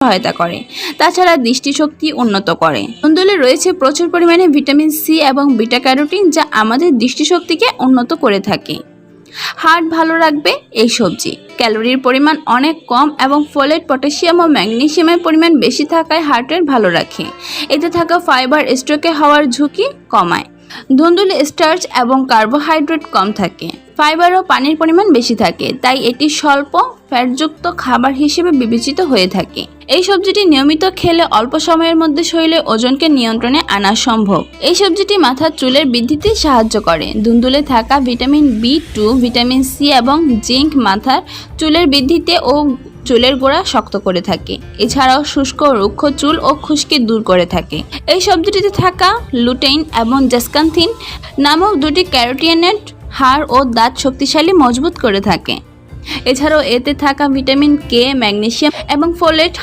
সহায়তা করে। তাছাড়া দৃষ্টিশক্তি উন্নত করে। ধুন্দুলে রয়েছে প্রচুর পরিমাণে ভিটামিন সি এবং বিটা ক্যারোটিন, যা আমাদের দৃষ্টিশক্তিকে উন্নত করে থাকে। হার্ট ভালো রাখবে এই সবজি। ক্যালোরির পরিমাণ অনেক কম এবং ফোলেট, পটাশিয়াম ও ম্যাগনেসিয়ামের পরিমাণ বেশি থাকায় হার্টের ভালো রাখে। এতে থাকা ফাইবার স্ট্রোকে হওয়ার ঝুঁকি কমায়। ধুন্দুলে স্টার্চ এবং কার্বোহাইড্রেট কম থাকে। ফাইবার ও পানির পরিমাণ বেশি থাকে, তাই এটি স্বল্প ফ্যাটযুক্ত খাবার হিসেবে বিবেচিত হয়ে থাকে। এই সবজিটি নিয়মিত খেলে অল্প সময়ের মধ্যে শরীরের ওজনকে নিয়ন্ত্রণে আনা সম্ভব। এই সবজিটি মাথার চুলের বৃদ্ধিতে সাহায্য করে। ধুন্দুলে থাকা ভিটামিন B2, ভিটামিন সি এবং জিঙ্ক মাথার চুলের বৃদ্ধিতে ও চুলের গোড়া শক্ত করে থাকে। এছাড়াও শুষ্ক রুক্ষ চুল ও খুশকি দূর করে থাকে। এই সবজিটিতে থাকা লুটেইন এবং জেসকান্থিন নামক দুটি ক্যারোটিনেট হাড় ও দাঁত শক্তিশালী মজবুত করে থাকে। এছাড়াও এতে থাকা ভিটামিন কে, ম্যাগনেসিয়াম এবং ফোলেট